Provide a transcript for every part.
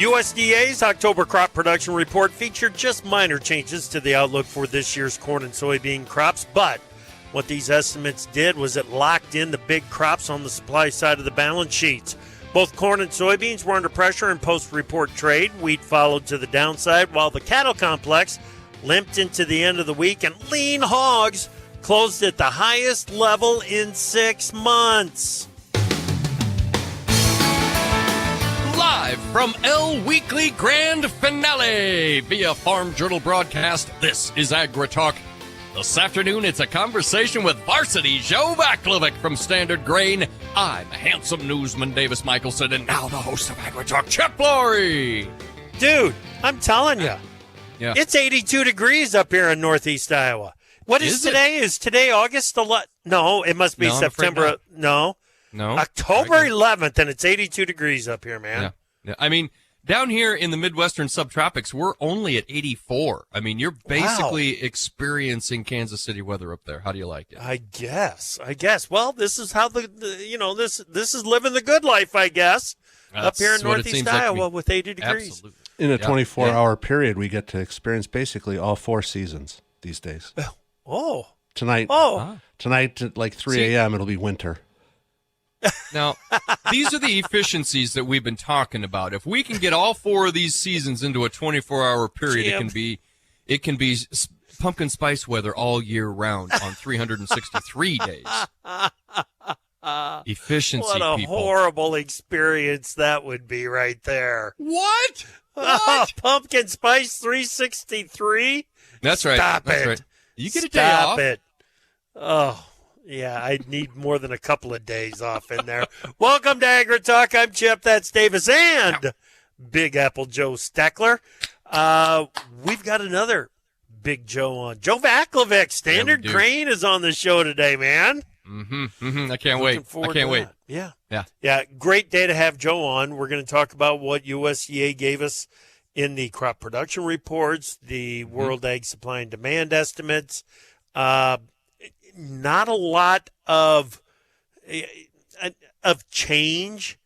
USDA's October crop production report featured just minor changes to the outlook for this year's corn and soybean crops, but what these estimates did was it locked in the big crops on the supply side of the balance sheets. Both corn and soybeans were under pressure in post-report trade. Wheat followed to the downside, while the cattle complex limped into the end of the week, and lean hogs closed at the highest level in 6 months. Live from El Weekly Grand Finale via Farm Journal broadcast, this is AgriTalk. This afternoon, it's a conversation with varsity Joe Vaclavik from Standard Grain. I'm handsome newsman Davis Michelson, and now the host of AgriTalk, Chip Laurie. Dude, I'm telling you, Yeah. it's 82 degrees up here in northeast Iowa. What is today? Is today August 11th? No, it must be No, I'm afraid September. No, October 11th, and it's 82 degrees up here, man. Yeah. I mean, down here in the Midwestern subtropics, we're only at 84. I mean, you're basically experiencing Kansas City weather up there. How do you like it? I guess. Well, this is how this is living the good life, I guess. Up here in northeast Iowa with 80 degrees. Absolutely. In a 24-hour period, we get to experience basically all 4 seasons these days. Oh. Tonight at like 3 a.m., it'll be winter. Now, these are the efficiencies that we've been talking about. If we can get all 4 of these seasons into a 24-hour period, it can be pumpkin spice weather all year round on 363 days. Efficiency, what a people. horrible experience that would be right there. What? Pumpkin spice 363? That's right. Stop That's it. right. You get a day off. Stop it. Oh. Yeah, I need more than a couple of days off in there. Welcome to AgriTalk. I'm Chip. That's Davis and Big Apple Joe Steckler. We've got another Big Joe on. Joe Vaclavik, Standard Grain, is on the show today, man. I can't wait. Yeah. Great day to have Joe on. We're going to talk about what USDA gave us in the crop production reports, the World Ag Supply and Demand estimates. Not a lot of change,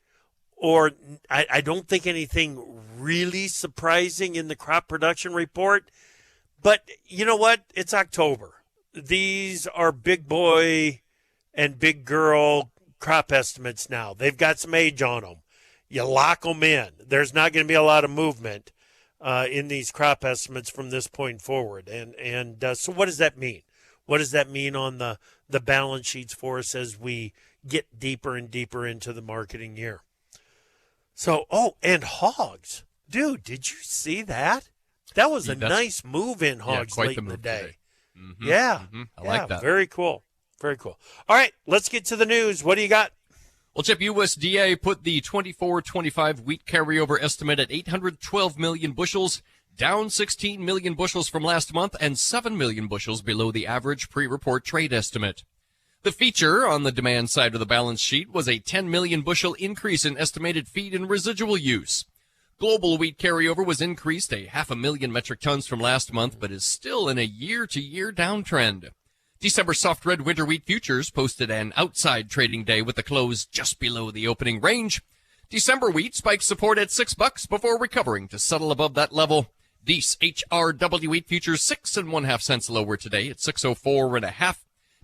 or I don't think anything really surprising in the crop production report. But you know what? It's October. These are big boy and big girl crop estimates now. They've got some age on them. You lock them in. There's not going to be a lot of movement in these crop estimates from this point forward. And so what does that mean? What does that mean on the balance sheets for us as we get deeper and deeper into the marketing year? So, and hogs. Dude, did you see that? That was a nice move in hogs late in the day. I like that. Very cool. Very cool. All right, let's get to the news. What do you got? Well, Chip, USDA put the 24-25 wheat carryover estimate at 812 million bushels, down 16 million bushels from last month and 7 million bushels below the average pre-report trade estimate. The feature on the demand side of the balance sheet was a 10 million bushel increase in estimated feed and residual use. Global wheat carryover was increased 500,000 metric tons from last month, but is still in a year-to-year downtrend. December soft red winter wheat futures posted an outside trading day with the close just below the opening range. December wheat spiked support at $6 before recovering to settle above that level. These HRW wheat futures 6 1/2 cents lower today at 604 1/2.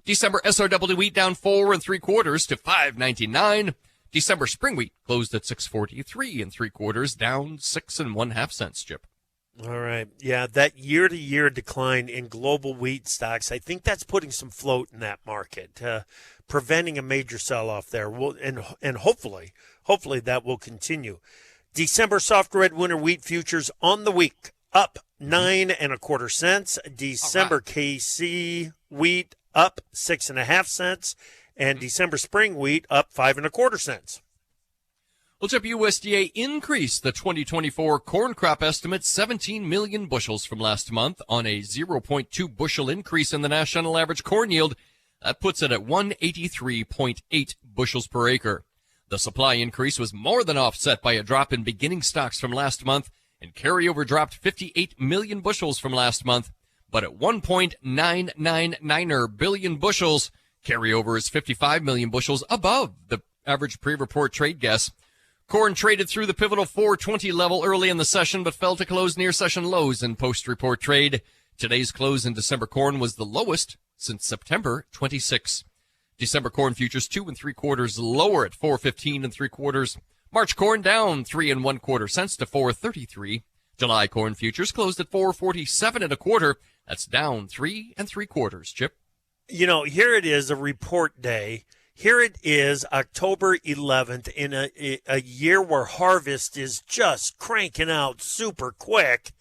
December SRW wheat down 4 3/4 to 5.99. December spring wheat closed at 643 3/4, down 6 1/2 cents. Chip. All right. Yeah, that year-to-year decline in global wheat stocks, I think that's putting some float in that market, preventing a major sell-off there. And hopefully that will continue. December soft red winter wheat futures on the week up 9 1/4 cents. December KC wheat up 6 1/2 cents, and December spring wheat up 5 1/4 cents. Well, Chip, USDA increased the 2024 corn crop estimate 17 million bushels from last month on a 0.2 bushel increase in the national average corn yield. That puts it at 183.8 bushels per acre. The supply increase was more than offset by a drop in beginning stocks from last month, and carryover dropped 58 million bushels from last month. But at 1.999 billion bushels, carryover is 55 million bushels above the average pre-report trade guess. Corn traded through the pivotal 420 level early in the session, but fell to close near session lows in post-report trade. Today's close in December corn was the lowest since September 26. December corn futures 2 3/4 lower at 4.15 3/4. March corn down 3 1/4 cents to 4.33. July corn futures closed at 4.47 1/4. That's down 3 3/4. Chip. You know, here it is, a report day. Here it is, October 11th, in a year where harvest is just cranking out super quick.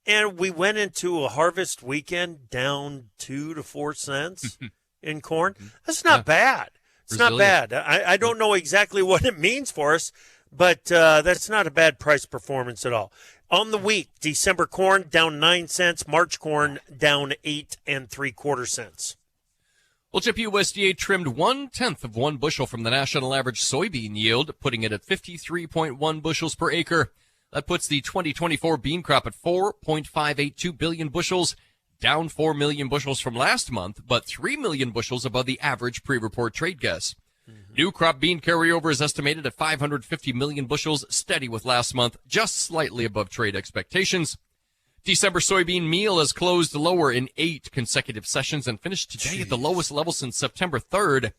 And we went into a harvest weekend down 2 to 4 cents in corn. That's not bad. It's not bad. I don't know exactly what it means for us, but that's not a bad price performance at all. On the week, December corn down 9 cents, March corn down 8 3/4 cents. Well, Chip, USDA trimmed 1/10 of 1 bushel from the national average soybean yield, putting it at 53.1 bushels per acre. That puts the 2024 bean crop at 4.582 billion bushels, down 4 million bushels from last month, but 3 million bushels above the average pre-report trade guess. New crop bean carryover is estimated at 550 million bushels, steady with last month, just slightly above trade expectations. December soybean meal has closed lower in 8 consecutive sessions and finished today at the lowest level since September 3rd.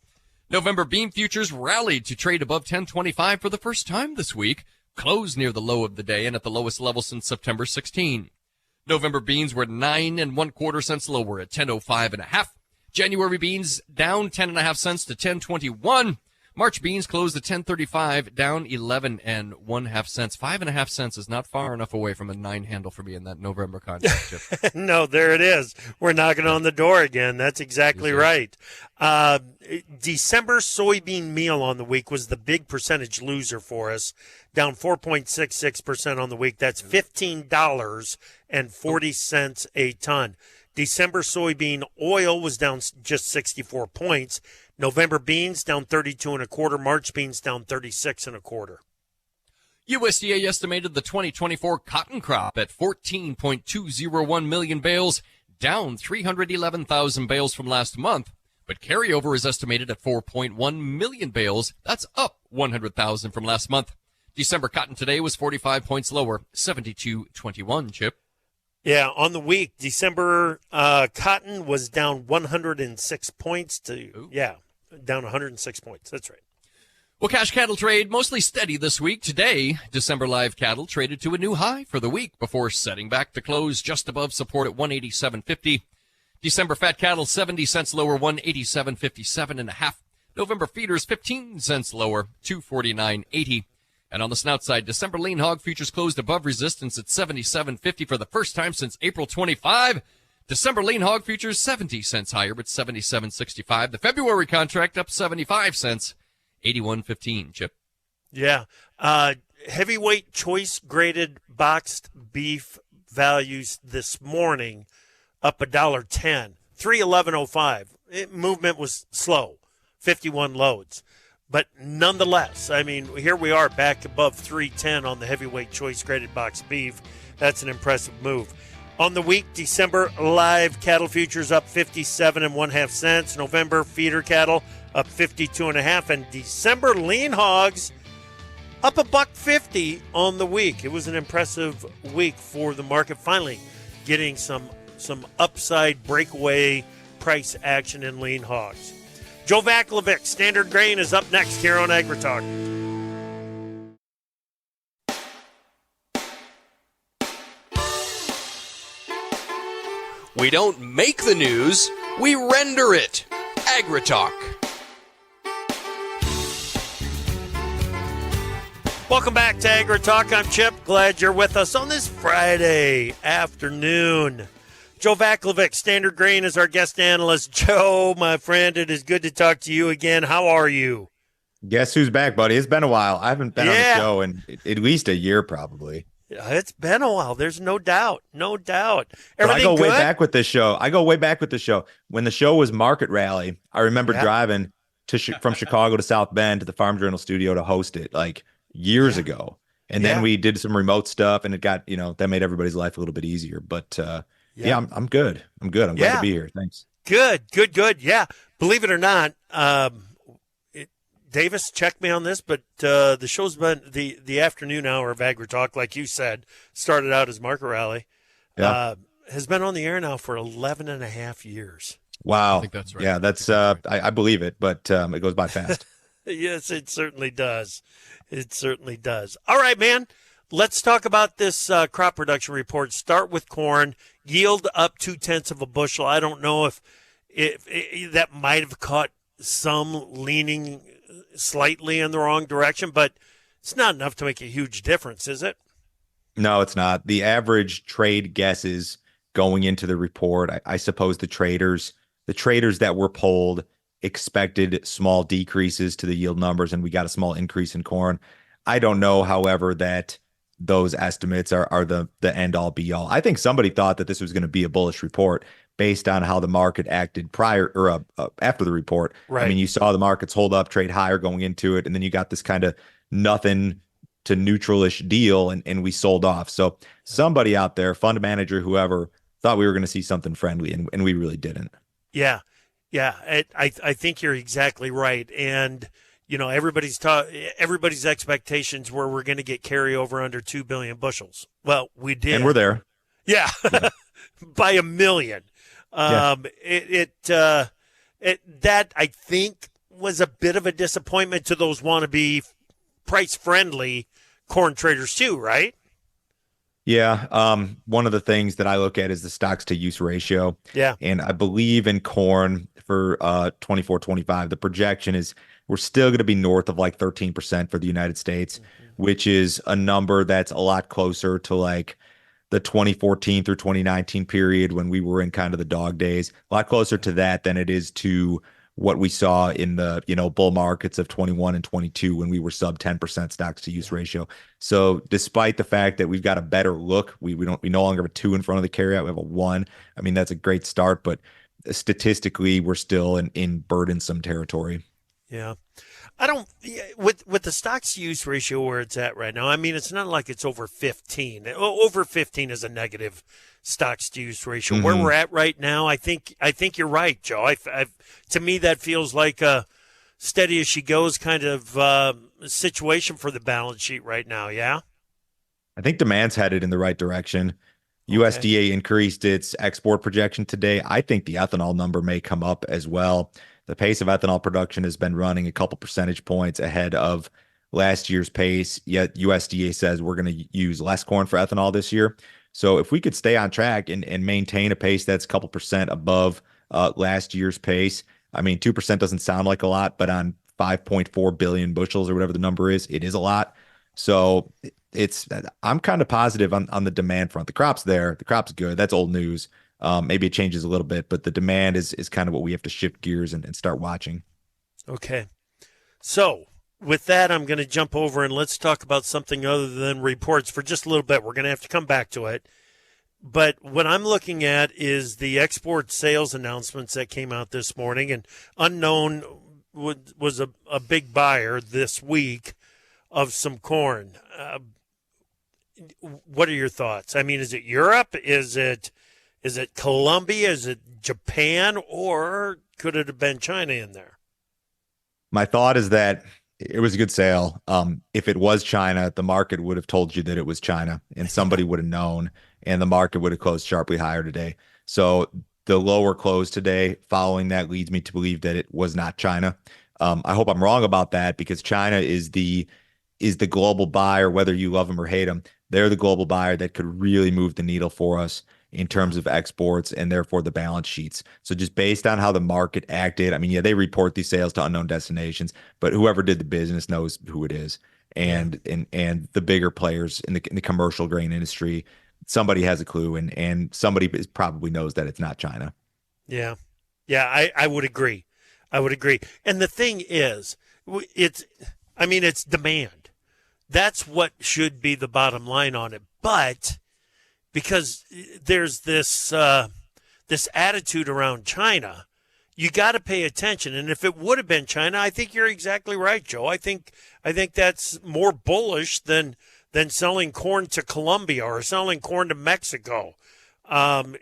November bean futures rallied to trade above 10.25 for the first time this week, closed near the low of the day and at the lowest level since September 16. November beans were 9 1/4 cents lower at 10.05 1/2. January beans down 10 1/2 cents to 10.21. March beans closed at 10.35, down 11 1/2 cents. 5 1/2 cents is not far enough away from a 9 handle for me in that November contract. No, there it is. We're knocking on the door again. That's exactly right. December soybean meal on the week was the big percentage loser for us, down 4.66% on the week. That's $15.40 a ton. December soybean oil was down just 64 points. November beans down 32 1/4. March beans down 36 1/4. USDA estimated the 2024 cotton crop at 14.201 million bales, down 311,000 bales from last month, but carryover is estimated at 4.1 million bales. That's up 100,000 from last month. December cotton today was 45 points lower, 72.21. Chip. Yeah, on the week, December cotton was down 106 points down 106 points. That's right. Well, cash cattle trade mostly steady this week. Today, December live cattle traded to a new high for the week before setting back to close just above support at 187.50. December fat cattle 70 cents lower, 187.57 1/2. November feeders 15 cents lower, 249.80. And on the snout side, December lean hog futures closed above resistance at 77.50 for the first time since April 25. December lean hog futures 70 cents higher, but 77.65. The February contract up 75 cents, 81.15. Chip. Yeah. Heavyweight choice graded boxed beef values this morning up $1.10, 311.05. Movement was slow, 51 loads. But nonetheless, I mean, here we are back above 310 on the heavyweight choice graded box beef. That's an impressive move. On the week, December live cattle futures up 57 1/2 cents. November feeder cattle up 52 1/2, and December lean hogs up $1.50 on the week. It was an impressive week for the market. Finally, getting some upside breakaway price action in lean hogs. Joe Vaclavik, Standard Grain, is up next here on AgriTalk. We don't make the news, we render it. AgriTalk. Welcome back to AgriTalk. I'm Chip. Glad you're with us on this Friday afternoon. Joe Vaclavik, Standard Grain, is our guest analyst. Joe, my friend, it is good to talk to you again. How are you? Guess who's back, buddy? It's been a while. I haven't been on the show in at least a year, probably. It's been a while. There's no doubt. No doubt. Everything I go way back with this show. When the show was Market Rally, I remember driving from Chicago to South Bend to the Farm Journal studio to host it like years ago. And then we did some remote stuff, and it got, that made everybody's life a little bit easier. But I'm good. I'm glad to be here. Thanks. Good. Yeah. Believe it or not, Davis, check me on this, but the show's been the afternoon hour of AgriTalk, like you said, started out as Market Rally, has been on the air now for 11 and a half years. Wow. I think that's right. Yeah, that's I believe it, but it goes by fast. Yes, it certainly does. It certainly does. All right, man. Let's talk about this crop production report. Start with corn. Yield up 0.2 of a bushel. I don't know if that might have caught some leaning slightly in the wrong direction, but it's not enough to make a huge difference, is it? No, it's not. The average trade guesses going into the report, I suppose the traders that were polled expected small decreases to the yield numbers, and we got a small increase in corn. I don't know, however, that those estimates are the end all be all. I think somebody thought that this was going to be a bullish report based on how the market acted prior or after the report. Right. I mean, you saw the markets hold up, trade higher going into it, and then you got this kind of nothing to neutral-ish deal, and we sold off. So somebody out there, fund manager, whoever, thought we were going to see something friendly, and we really didn't. Yeah. I think you're exactly right. And, everybody's expectations were we're going to get carryover under 2 billion bushels. Well, we did. And we're there. Yeah. By 1 million. That I think was a bit of a disappointment to those wannabe price-friendly corn traders too, right? Yeah. One of the things that I look at is the stocks to use ratio. Yeah. And I believe in corn for 24-25, the projection is we're still going to be north of like 13% for the United States, which is a number that's a lot closer to like the 2014 through 2019 period when we were in kind of the dog days, a lot closer to that than it is to what we saw in the, bull markets of 21 and 22 when we were sub 10% stocks to use ratio. So despite the fact that we've got a better look, we no longer have a 2 in front of the carryout, we have a 1. I mean, that's a great start, but statistically we're still in burdensome territory. Yeah. I don't with the stocks to use ratio where it's at right now. I mean, it's not like it's over 15. Over 15 is a negative stocks to use ratio. Mm-hmm. Where we're at right now, I think you're right, Joe. To me, that feels like a steady as she goes kind of situation for the balance sheet right now. Yeah. I think demand's headed in the right direction. Okay. USDA increased its export projection today. I think the ethanol number may come up as well. The pace of ethanol production has been running a couple percentage points ahead of last year's pace, yet USDA says we're going to use less corn for ethanol this year. So if we could stay on track and maintain a pace that's a couple percent above last year's pace, I mean, 2% doesn't sound like a lot, but on 5.4 billion bushels or whatever the number is, it is a lot. So I'm kind of positive on the demand front. The crop's there. The crop's good. That's old news. Maybe it changes a little bit, but the demand is kind of what we have to shift gears and start watching. Okay. So with that, I'm going to jump over and let's talk about something other than reports for just a little bit. We're going to have to come back to it. But what I'm looking at is the export sales announcements that came out this morning, and Unknown was a big buyer this week of some corn. What are your thoughts? I mean, is it Europe? Is it Colombia? Is it Japan? Or could it have been China in there? My thought is that it was a good sale. If it was China, the market would have told you that it was China and somebody would have known, and the market would have closed sharply higher today. So the lower close today following that leads me to believe that it was not China. I hope I'm wrong about that, because China is the global buyer, whether you love them or hate them. They're the global buyer that could really move the needle for us in terms of exports and therefore the balance sheets. So just based on how the market acted, I mean, yeah, they report these sales to unknown destinations, but whoever did the business knows who it is. And the bigger players in the commercial grain industry, somebody has a clue, and somebody probably knows that it's not China. Yeah. Yeah, I would agree. And the thing is, it's demand. That's what should be the bottom line on it. But because there's this attitude around China, you got to pay attention. And if it would have been China, I think you're exactly right, Joe. I think that's more bullish than selling corn to Colombia or selling corn to Mexico. If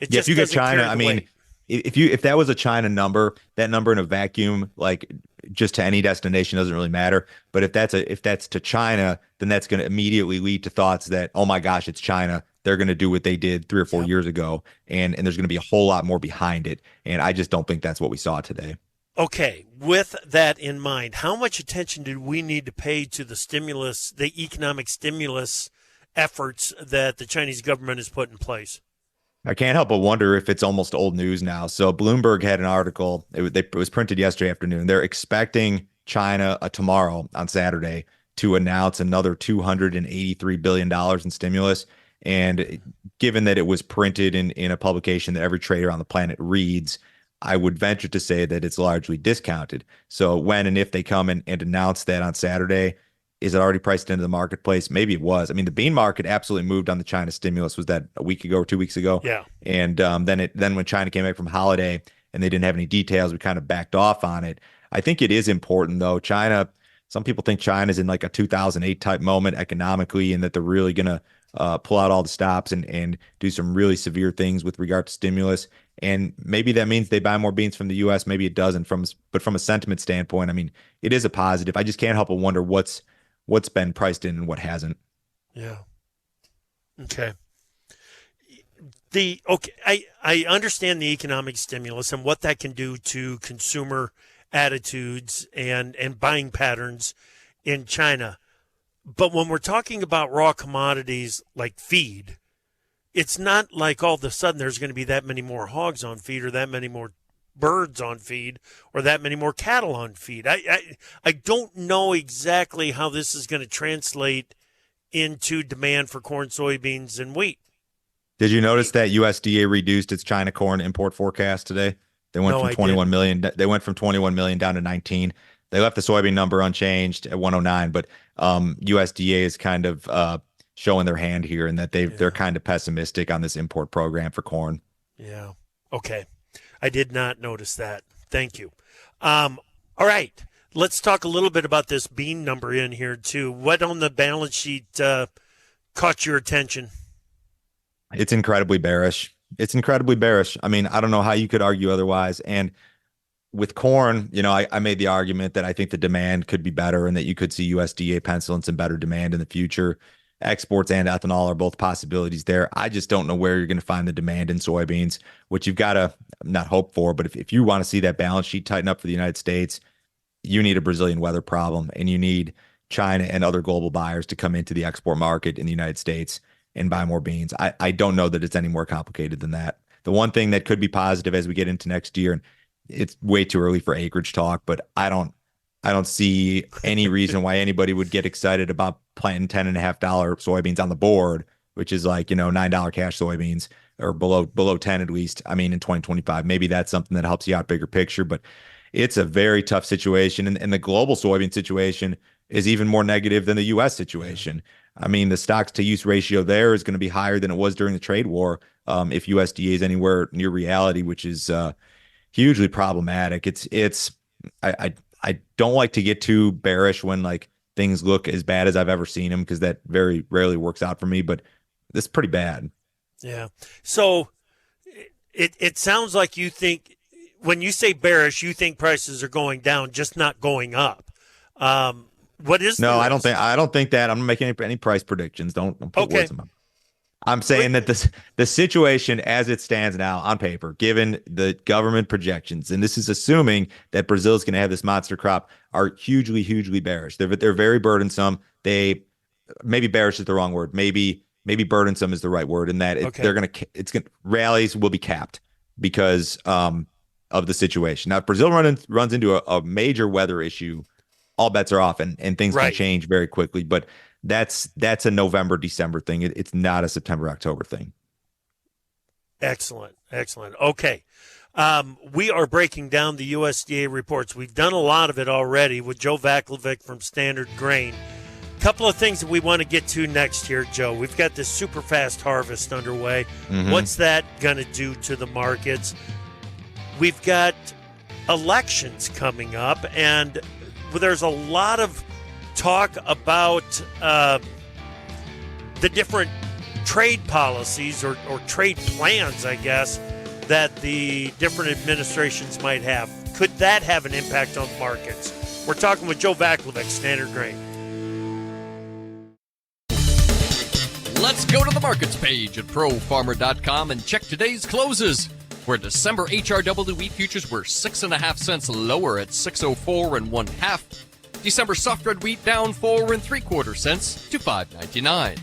you get China, I mean, if that was a China number, that number in a vacuum, like just to any destination doesn't really matter. But if that's to China, then that's going to immediately lead to thoughts that, oh my gosh, it's China. They're going to do what they did 3 or 4 years ago, and there's going to be a whole lot more behind it. And I just don't think that's what we saw today. Okay, with that in mind, how much attention do we need to pay to the economic stimulus efforts that the Chinese government has put in place? I can't help but wonder if it's almost old news now. So Bloomberg had an article. It was printed yesterday afternoon. They're expecting China tomorrow on Saturday to announce another $283 billion in stimulus. And given that it was printed in a publication that every trader on the planet reads, I would venture to say that it's largely discounted. So when and if they come and announce that on Saturday, is it already priced into the marketplace? Maybe it was. I mean, the bean market absolutely moved on the China stimulus. Was that a week ago or 2 weeks ago? Yeah. And then when China came back from holiday and they didn't have any details, we kind of backed off on it. I think it is important, though. Some people think China's in like a 2008 type moment economically, and that they're really going to pull out all the stops and do some really severe things with regard to stimulus. And maybe that means they buy more beans from the U.S. Maybe it doesn't. But from a sentiment standpoint, I mean, it is a positive. I just can't help but wonder what's been priced in and what hasn't. Yeah. Okay. I understand the economic stimulus and what that can do to consumer attitudes and buying patterns in China. But when we're talking about raw commodities like feed, it's not like all of a sudden there's going to be that many more hogs on feed or that many more birds on feed or that many more cattle on feed. I don't know exactly how this is going to translate into demand for corn, soybeans, and wheat. Did you notice that USDA reduced its China corn import forecast today? They went from 21 million. They went from 21 million down to 19. They left the soybean number unchanged at 109, but USDA is kind of showing their hand here in that they're kind of pessimistic on this import program for corn. Yeah. Okay. I did not notice that. Thank you. All right. Let's talk a little bit about this bean number in here, too. What on the balance sheet caught your attention? It's incredibly bearish. I mean, I don't know how you could argue otherwise. And with corn, I made the argument that I think the demand could be better and that you could see USDA pencil in some better demand in the future. Exports and ethanol are both possibilities there. I just don't know where you're going to find the demand in soybeans, which you've got to not hope for. But if you want to see that balance sheet tighten up for the United States, you need a Brazilian weather problem, and you need China and other global buyers to come into the export market in the United States and buy more beans. I don't know that it's any more complicated than that. The one thing that could be positive as we get into next year, and it's way too early for acreage talk, but I don't see any reason why anybody would get excited about planting $10.50 soybeans on the board, which is like, $9 cash soybeans or below 10 at least. I mean, in 2025, maybe that's something that helps you out bigger picture, but it's a very tough situation. And the global soybean situation is even more negative than the U.S. situation. I mean, the stocks to use ratio there is going to be higher than it was during the trade war. If USDA is anywhere near reality, which is hugely problematic. I don't like to get too bearish when like things look as bad as I've ever seen them, because that very rarely works out for me, but this is pretty bad. Yeah. So it sounds like you think, when you say bearish, you think prices are going down, just not going up. What is No, I don't think that. I'm not making any price predictions. Don't put words in my mouth. I'm saying that the situation as it stands now on paper, given the government projections, and this is assuming that Brazil is going to have this monster crop, are hugely, hugely bearish. They're very burdensome. Maybe bearish is the wrong word. Maybe burdensome is the right word. In that rallies will be capped because of the situation. Now, if Brazil runs into a major weather issue, all bets are off, and things can change very quickly. But that's a November, December thing. It's not a September, October thing. Excellent. Okay. We are breaking down the USDA reports. We've done a lot of it already with Joe Vaclavik from Standard Grain. Couple of things that we want to get to next here, Joe. We've got this super fast harvest underway. Mm-hmm. What's that going to do to the markets? We've got elections coming up, and there's a lot of talk about the different trade policies or trade plans, I guess, that the different administrations might have. Could that have an impact on the markets? We're talking with Joe Vaclavik, Standard Grain. Let's go to the markets page at profarmer.com and check today's closes, where December HRW wheat futures were 6.5 cents lower at 6.04 1/2. December soft red wheat down 4 3/4 cents to 5.99.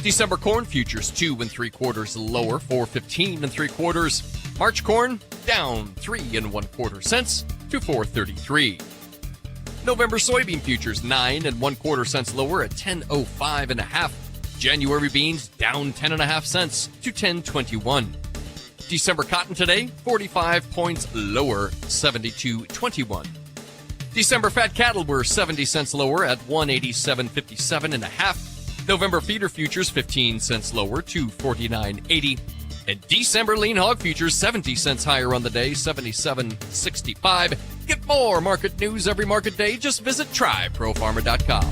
December corn futures 2 3/4 lower, 4.15 3/4. March corn down 3 1/4 cents to 4.33. November soybean futures 9 1/4 cents lower at 10.05 1/2. January beans down 10.5 cents to 10.21. December cotton today 45 points lower, 72.21. December fat cattle were 70 cents lower at 187.57 1/2. November feeder futures 15 cents lower to 49.80. And December lean hog futures 70 cents higher on the day, 77.65. Get more market news every market day. Just visit tryprofarmer.com.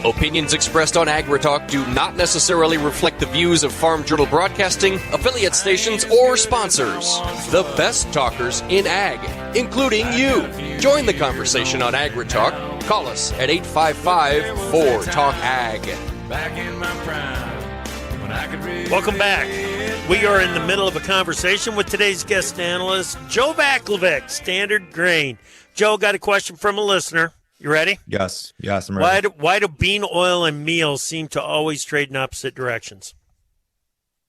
Opinions expressed on AgriTalk do not necessarily reflect the views of Farm Journal Broadcasting, affiliate stations, or sponsors. The best talkers in ag, including you. Join the conversation on AgriTalk. Call us at 855-4-TALK-AG. Welcome back. We are in the middle of a conversation with today's guest analyst, Joe Vaclavik, Standard Grain. Joe, got a question from a listener. You ready? Yes, I'm ready. Why do bean oil and meal seem to always trade in opposite directions?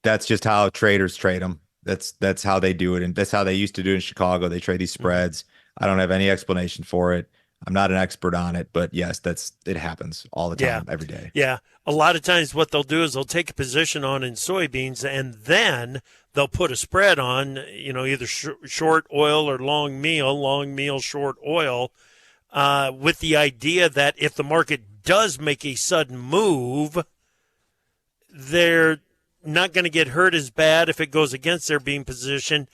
That's just how traders trade them. That's how they do it, and that's how they used to do it in Chicago. They trade these spreads. I don't have any explanation for it. I'm not an expert on it, but yes, it happens all the time, every day. Yeah, a lot of times what they'll do is they'll take a position on in soybeans, and then they'll put a spread on, either short oil or long meal, short oil. With the idea that if the market does make a sudden move, they're not going to get hurt as bad if it goes against their bean position,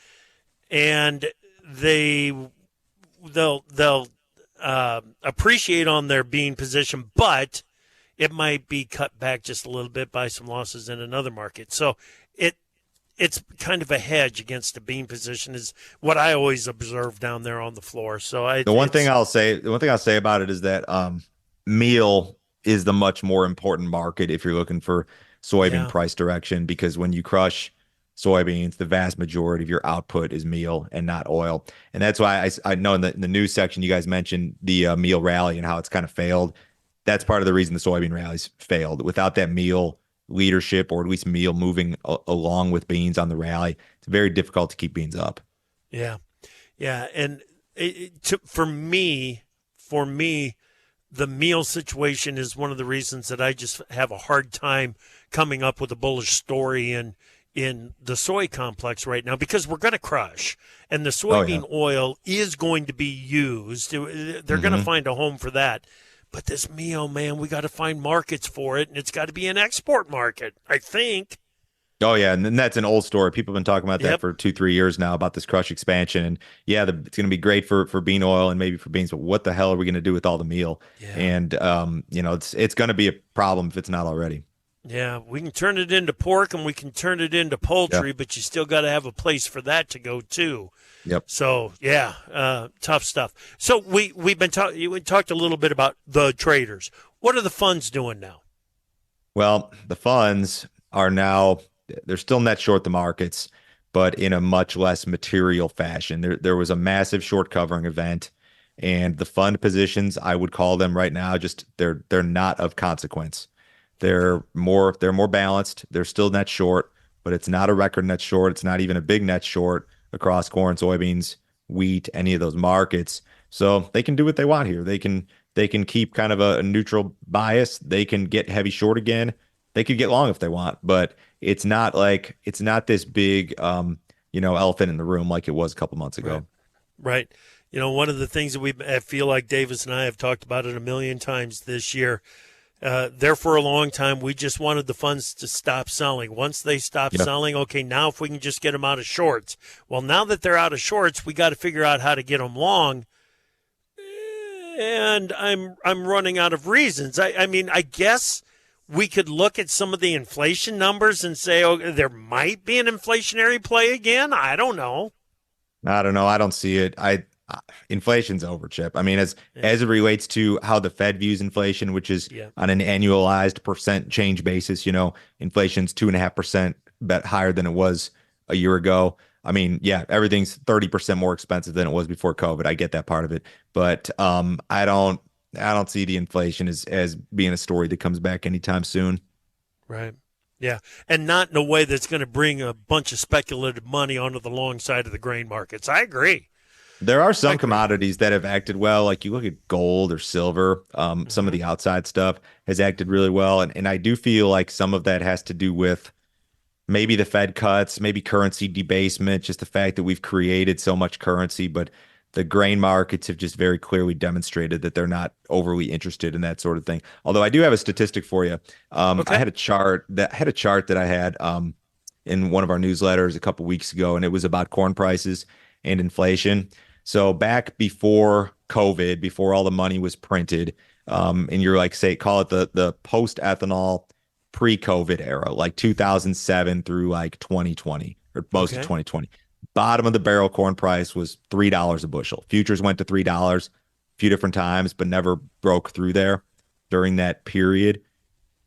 and they'll appreciate on their bean position, but it might be cut back just a little bit by some losses in another market. So it's kind of a hedge against the bean position is what I always observe down there on the floor. So the one thing I'll say about it is that meal is the much more important market if you're looking for soybean price direction, because when you crush soybeans, the vast majority of your output is meal and not oil. And that's why I know in the news section you guys mentioned the meal rally and how it's kind of failed. That's part of the reason the soybean rallies failed. Without that meal leadership, or at least meal moving along with beans on the rally, it's very difficult to keep beans up. Yeah. And for me, the meal situation is one of the reasons that I just have a hard time coming up with a bullish story in the soy complex right now, because we're going to crush, and the soybean oil is going to be used. They're going to find a home for that. But this meal, man, we got to find markets for it, and it's got to be an export market, I think. Oh, yeah, and then that's an old story. People have been talking about that for 2-3 years now, about this crush expansion. And, it's going to be great for bean oil and maybe for beans, but what the hell are we going to do with all the meal? Yeah. And, it's going to be a problem if it's not already. Yeah, we can turn it into pork and we can turn it into poultry, but you still got to have a place for that to go too. Yep. So tough stuff. So we talked a little bit about the traders. What are the funds doing now? Well, the funds are now, they're still net short the markets, but in a much less material fashion. There was a massive short covering event, and the fund positions, I would call them right now, just they're not of consequence. They're more balanced. They're still net short, but it's not a record net short. It's not even a big net short across corn, soybeans, wheat, any of those markets. So they can do what they want here. They can keep kind of a neutral bias. They can get heavy short again. They could get long if they want, but it's not this big elephant in the room like it was a couple months ago. Right. One of the things that I feel like Davis and I have talked about it a million times this year. There for a long time, we just wanted the funds to stop selling. Once they stopped selling, okay, now if we can just get them out of shorts. Well, now that they're out of shorts, we got to figure out how to get them long. And I'm running out of reasons. I mean, I guess we could look at some of the inflation numbers and say, oh, there might be an inflationary play again. I don't know. I don't know. I don't see it. Inflation's over, Chip. I mean, as it relates to how the Fed views inflation, which is on an annualized percent change basis, inflation's 2.5% bet higher than it was a year ago. I mean, yeah, everything's 30% more expensive than it was before COVID. I get that part of it, but I don't see the inflation as being a story that comes back anytime soon. Right. Yeah, and not in a way that's going to bring a bunch of speculative money onto the long side of the grain markets. I agree. There are some commodities that have acted well, like you look at gold or silver. Some of the outside stuff has acted really well, and I do feel like some of that has to do with maybe the Fed cuts, maybe currency debasement, just the fact that we've created so much currency, but the grain markets have just very clearly demonstrated that they're not overly interested in that sort of thing. Although I do have a statistic for you. I had a chart that I had in one of our newsletters a couple weeks ago, and it was about corn prices and inflation. So back before COVID, before all the money was printed, and you're like, say, call it the post-ethanol pre-COVID era, like 2007 through like 2020 or most of 2020. Bottom of the barrel corn price was $3 a bushel. Futures went to $3 a few different times, but never broke through there during that period.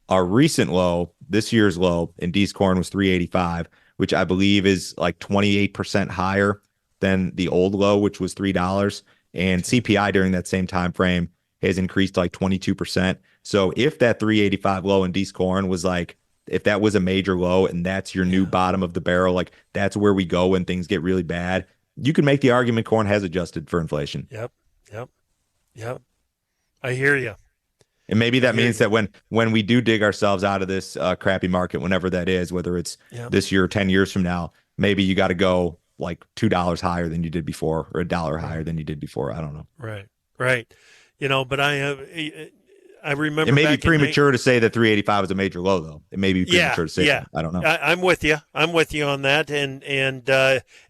Our recent low, this year's low in D's corn was $3.85, which I believe is like 28% higher than the old low, which was $3. And CPI during that same time frame has increased like 22%. So if that 385 low in D's corn was like, if that was a major low and that's your new bottom of the barrel, like that's where we go when things get really bad, you can make the argument corn has adjusted for inflation. Yep. I hear you. And maybe that means that when we do dig ourselves out of this crappy market, whenever that is, whether it's this year or 10 years from now, maybe you got to go like $2 higher than you did before or $1 higher than you did before. I don't know. Right. But I remember it may be premature to say that 385 is a major low, though. It may be premature to say that. I don't know. I'm with you. I'm with you on that. And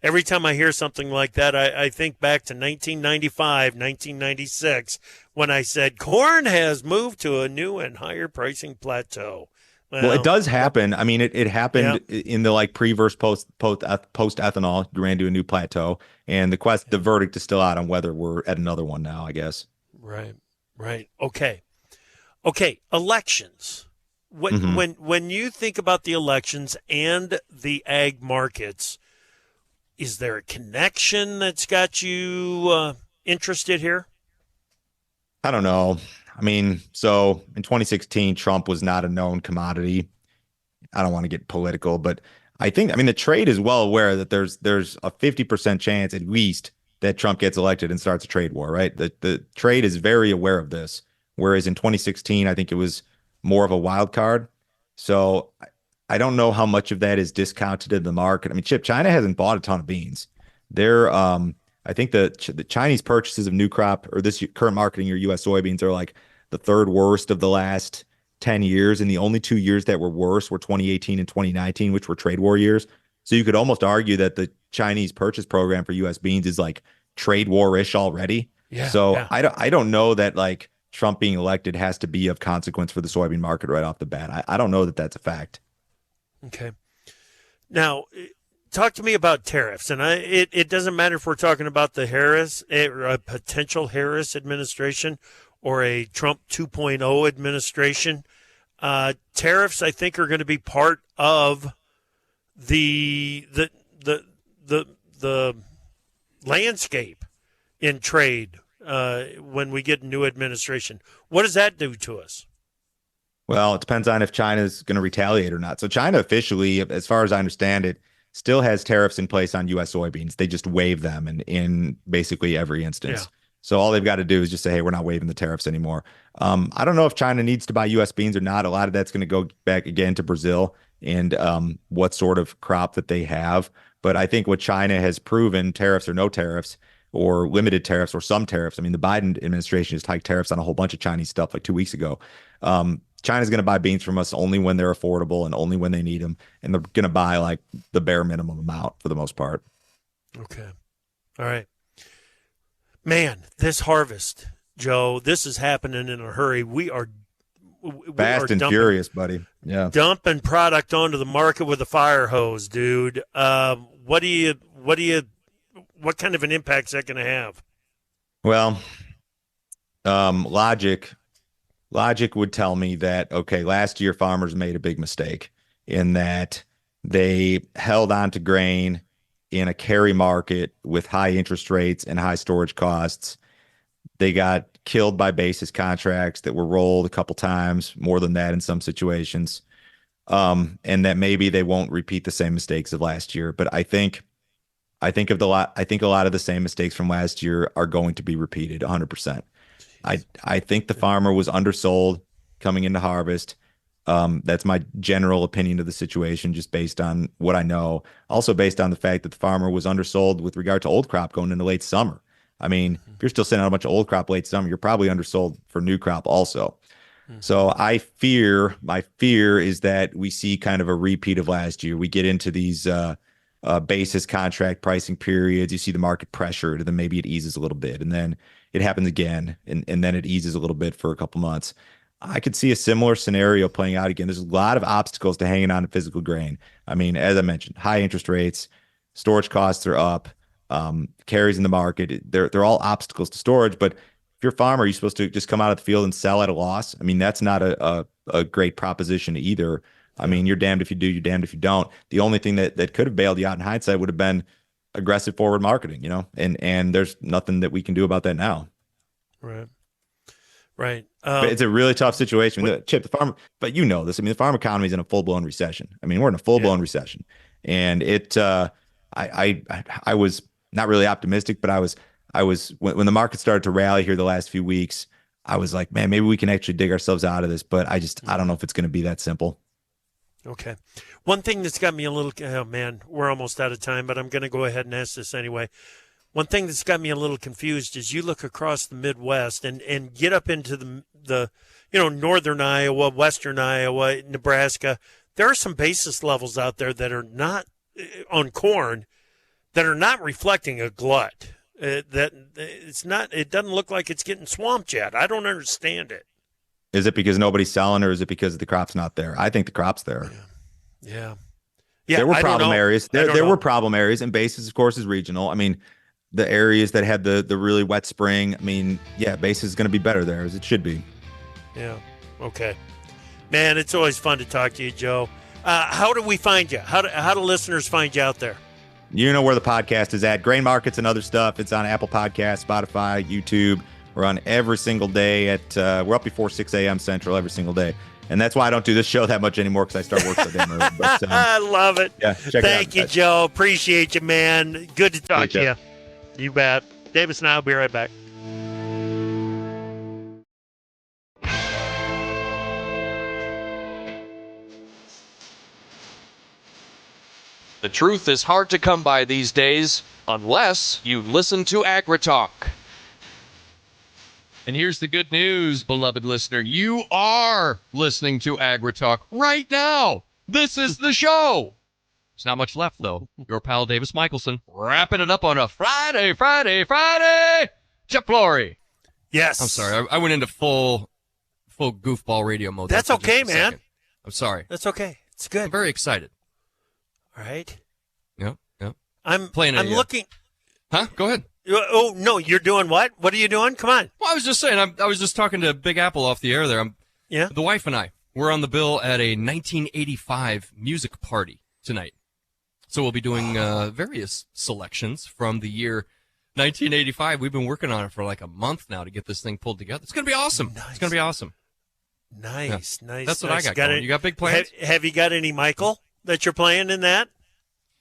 every time I hear something like that, I think back to 1995, 1996, when I said corn has moved to a new and higher pricing plateau. Well, it does happen. I mean, it happened in the like pre versus post ethanol. You ran to a new plateau, and the verdict is still out on whether we're at another one now, I guess. Right. Okay, elections. When you think about the elections and the ag markets, is there a connection that's got you interested here? I don't know. I mean, so in 2016, Trump was not a known commodity. I don't want to get political, but I mean, the trade is well aware that there's a 50% chance at least that Trump gets elected and starts a trade war, right? The trade is very aware of this. Whereas in 2016, I think it was more of a wild card. So I don't know how much of that is discounted in the market. I mean, Chip, China hasn't bought a ton of beans. I think the Chinese purchases of new crop or this current marketing year U.S. soybeans are like the third worst of the last 10 years. And the only 2 years that were worse were 2018 and 2019, which were trade war years. So you could almost argue that the Chinese purchase program for U.S. beans is like trade war-ish already. I don't know that like Trump being elected has to be of consequence for the soybean market right off the bat. I don't know that that's a fact. Okay. Now, talk to me about tariffs. And it doesn't matter if we're talking about the a potential Harris administration or a Trump 2.0 administration. Tariffs, I think, are going to be part of the landscape in trade when we get a new administration. What does that do to us? Well, it depends on if China's going to retaliate or not. So China officially, as far as I understand it, still has tariffs in place on U.S. soybeans. They just waive them in basically every instance. Yeah. So all they've got to do is just say, hey, we're not waiving the tariffs anymore. I don't know if China needs to buy U.S. beans or not. A lot of that's going to go back again to Brazil and what sort of crop that they have. But I think what China has proven, tariffs or no tariffs, or limited tariffs or some tariffs. I mean, the Biden administration just hiked tariffs on a whole bunch of Chinese stuff like 2 weeks ago. China's going to buy beans from us only when they're affordable and only when they need them. And they're going to buy like the bare minimum amount for the most part. Okay. All right. Man, this harvest, Joe, this is happening in a hurry. We are Fast and furious, buddy. Yeah. Dumping product onto the market with a fire hose, dude. What kind of an impact is that going to have? Well, logic would tell me that, okay, last year farmers made a big mistake in that they held on to grain in a carry market with high interest rates and high storage costs. They got killed by basis contracts that were rolled a couple times, more than that in some situations. And that maybe they won't repeat the same mistakes of last year. But I think a lot of the same mistakes from last year are going to be repeated 100%. I think the farmer was undersold coming into harvest. That's my general opinion of the situation, just based on what I know. Also based on the fact that the farmer was undersold with regard to old crop going into late summer. I mean, if you're still sending out a bunch of old crop late summer, you're probably undersold for new crop also. So my fear is that we see kind of a repeat of last year. We get into these basis contract pricing periods. You see the market pressured, and then maybe it eases a little bit, and then it happens again, and then it eases a little bit for a couple months. I could see a similar scenario playing out again. There's a lot of obstacles to hanging on to physical grain. I mean, as I mentioned, high interest rates, storage costs are up, carries in the market. They're all obstacles to storage. But if you're a farmer, you're supposed to just come out of the field and sell at a loss. I mean, that's not a great proposition either. I mean, you're damned if you do, you're damned if you don't. The only thing that could have bailed you out in hindsight would have been aggressive forward marketing, and there's nothing that we can do about that now. Right. But it's a really tough situation. The farmer, but you know this. I mean, the farm economy is in a full-blown recession. I mean, we're in a full-blown recession, and I was not really optimistic, but I was when the market started to rally here the last few weeks, I was like, man, maybe we can actually dig ourselves out of this. But I don't know if it's going to be that simple. Okay. One thing that's got me a little, oh man, we're almost out of time, but I'm going to go ahead and ask this anyway. One thing that's got me a little confused is you look across the Midwest and get up into the northern Iowa, western Iowa, Nebraska. There are some basis levels out there that are not on corn that are not reflecting a glut. It doesn't look like it's getting swamped yet. I don't understand it. Is it because nobody's selling, or is it because the crop's not there? I think the crop's there. Yeah. There were problem areas. There were problem areas, and basis, of course, is regional. I mean, the areas that had the really wet spring, I mean, yeah, basis is going to be better there, as it should be. Yeah. Okay. Man, it's always fun to talk to you, Joe. How do we find you? How do listeners find you out there? You know where the podcast is at. Grain Markets and other stuff. It's on Apple Podcasts, Spotify, YouTube. We're on every single day we're up before 6 a.m. Central every single day. And that's why I don't do this show that much anymore, because I start work so damn early. But, I love it. Yeah, Thank you, Joe. Appreciate you, man. Good to talk to you. You bet. Davis and I will be right back. The truth is hard to come by these days, unless you listen to AgriTalk. And here's the good news, beloved listener. You are listening to AgriTalk right now. This is the show. There's not much left, though. Your pal Davis Michelson wrapping it up on a Friday. Chip Flory. Yes. I'm sorry. I went into full goofball radio mode. That's okay, man. Second. I'm sorry. That's okay. It's good. I'm very excited. All right. Yep. I'm looking. Huh? Go ahead. Oh, no, you're doing what? What are you doing? Come on. Well, I was just saying, I was just talking to Big Apple off the air there. Yeah. The wife and I, we're on the bill at a 1985 music party tonight. So we'll be doing various selections from the year 1985. We've been working on it for like a month now to get this thing pulled together. It's going to be awesome. Nice. It's going to be awesome. Nice. That's what I got going. You got big plans? Have you got any Michael that you're playing in that?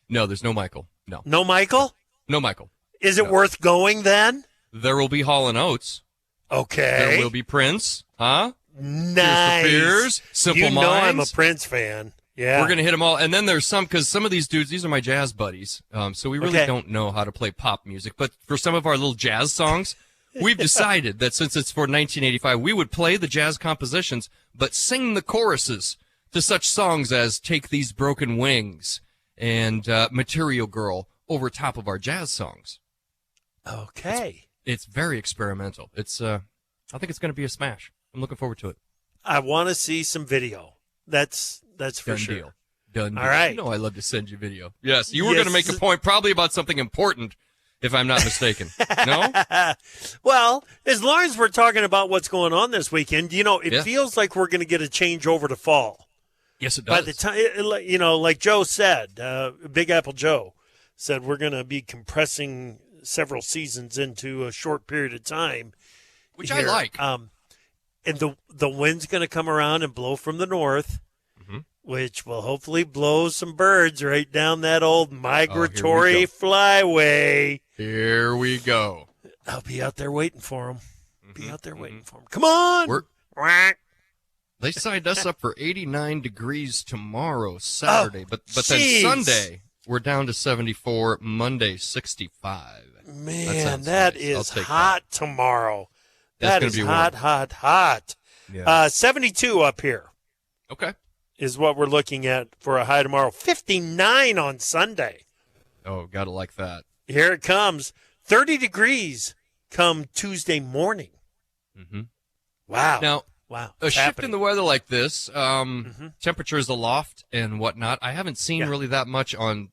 No, there's no Michael. No. No Michael? No Michael. Is it worth going then? There will be Hall & Oates. Okay. There will be Prince. Huh? Nice. Tears for Fears, Simple Minds. You know I'm a Prince fan. Yeah. We're going to hit them all. And then there's because some of these dudes, these are my jazz buddies. So we really don't know how to play pop music. But for some of our little jazz songs, we've decided that since it's for 1985, we would play the jazz compositions, but sing the choruses to such songs as Take These Broken Wings and Material Girl over top of our jazz songs. Okay. It's very experimental. I think it's going to be a smash. I'm looking forward to it. I want to see some video. That's for Done sure. deal. Done deal. All right. You know I love to send you video. Yes, you were going to make a point probably about something important, if I'm not mistaken. No? Well, as long as we're talking about what's going on this weekend, it Yeah. feels like we're going to get a change over to fall. Yes, it does. By the time, like Joe said, Big Apple Joe said, we're going to be compressing several seasons into a short period of time. Which here. I like. And the wind's going to come around and blow from the north, which will hopefully blow some birds right down that old migratory flyway. Here we go. I'll be out there waiting for them. Be out there waiting for them. Come on. They signed us up for 89 degrees tomorrow, Saturday. but then jeez. Sunday, we're down to 74. Monday, 65. Man, sounds that nice. is I'll take hot tomorrow. That's That gonna is be hot, warm. hot, hot. Yeah. 72 up here Okay. is what we're looking at for a high tomorrow. 59 on Sunday. Oh, gotta like that. Here it comes. 30 degrees come Tuesday morning. Mm-hmm. Wow. Now, wow. a It's shift happening. in the weather like this, temperatures aloft and whatnot, I haven't seen Yeah. really that much on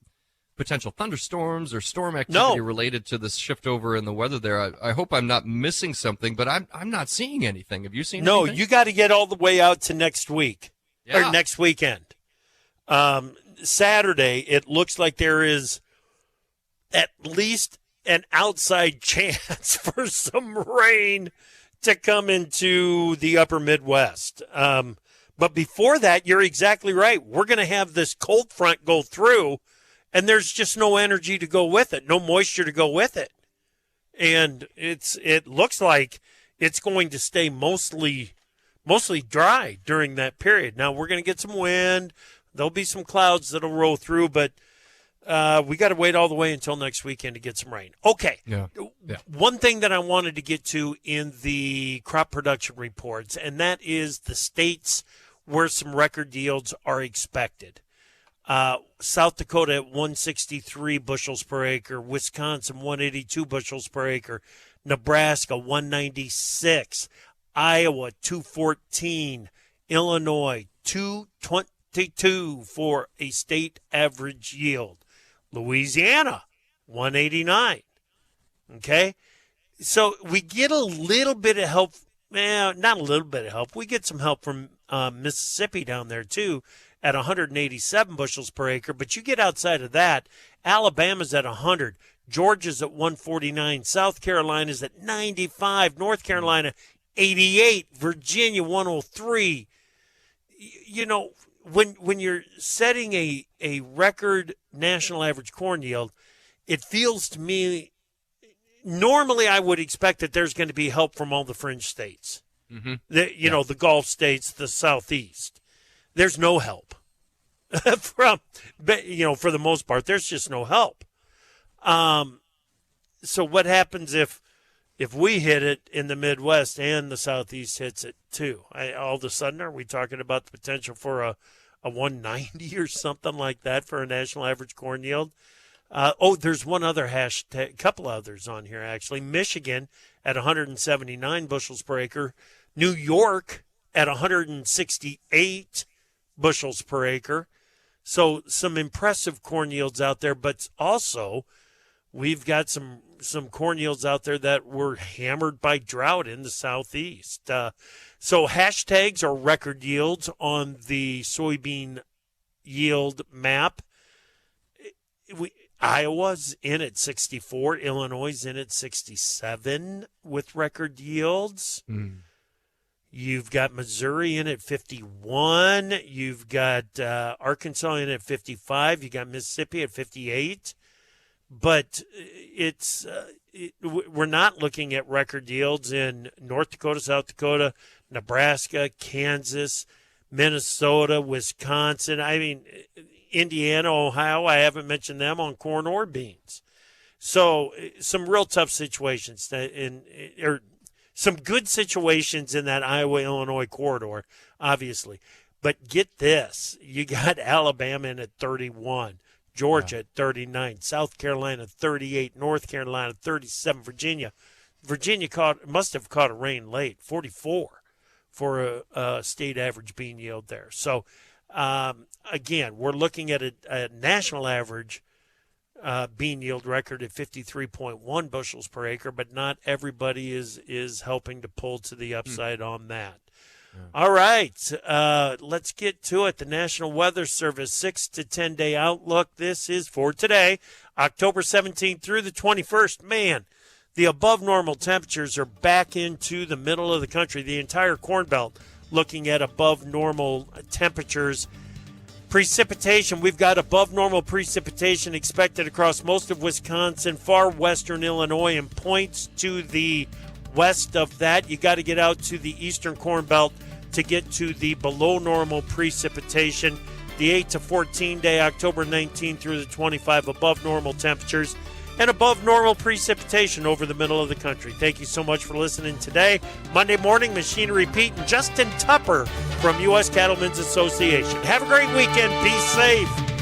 potential thunderstorms or storm activity related to this shift over in the weather there. I hope I'm not missing something, but I'm not seeing anything. Have you seen No, anything? you got to get all the way out to next week Yeah. or next weekend. Saturday, it looks like there is at least an outside chance for some rain to come into the upper Midwest. But before that, you're exactly right. We're going to have this cold front go through, and there's just no energy to go with it, no moisture to go with it. And it looks like it's going to stay mostly dry during that period. Now, we're going to get some wind. There'll be some clouds that'll roll through, but we got to wait all the way until next weekend to get some rain. Okay. Yeah. One thing that I wanted to get to in the crop production reports, and that is the states where some record yields are expected. South Dakota at 163 bushels per acre, Wisconsin 182 bushels per acre, Nebraska 196, Iowa 214, Illinois 222 for a state average yield, Louisiana 189. Okay, so we get a little bit of help. Not a little bit of help. We get some help from Mississippi down there too, at 187 bushels per acre. But you get outside of that, Alabama's at 100, Georgia's at 149, South Carolina's at 95, North Carolina 88, Virginia 103. When you're setting a record national average corn yield, it feels to me, normally I would expect that there's going to be help from all the fringe states. The Gulf states, the Southeast. There's no help for the most part. There's just no help. So what happens if we hit it in the Midwest and the Southeast hits it too? All of a sudden, are we talking about the potential for a 190 or something like that for a national average corn yield? There's one other hashtag, couple others on here actually. Michigan at 179 bushels per acre. New York at 168 bushels per acre. So some impressive corn yields out there, but also we've got some corn yields out there that were hammered by drought in the Southeast. So hashtags are record yields on the soybean yield map. Iowa's in at 64. Illinois is in at 67 with record yields. You've got Missouri in at 51. You've got Arkansas in at 55. You got Mississippi at 58. But we're not looking at record yields in North Dakota, South Dakota, Nebraska, Kansas, Minnesota, Wisconsin. I mean, Indiana, Ohio, I haven't mentioned them on corn or beans. So some real tough situations or some good situations in that Iowa-Illinois corridor, obviously. But get this, you got Alabama in at 31, Georgia at 39, South Carolina 38, North Carolina 37, Virginia must have caught a rain late, 44 for a state average bean yield there. So, again, we're looking at a national average bean yield record at 53.1 bushels per acre, but not everybody is helping to pull to the upside on that. All right, let's get to it. The National Weather Service 6 to 10 day outlook. This is for today, October 17th through the 21st. Man, the above normal temperatures are back into the middle of the country. The entire Corn Belt looking at above normal temperatures. Precipitation, we've got above normal precipitation expected across most of Wisconsin, far western Illinois, and points to the west of that. You got to get out to the eastern Corn Belt to get to the below normal precipitation. The 8 to 14 day, October 19 through the 25, above normal temperatures and above normal precipitation over the middle of the country. Thank you so much for listening today. Monday morning, Machinery Pete and Justin Tupper from U.S. Cattlemen's Association. Have a great weekend. Be safe.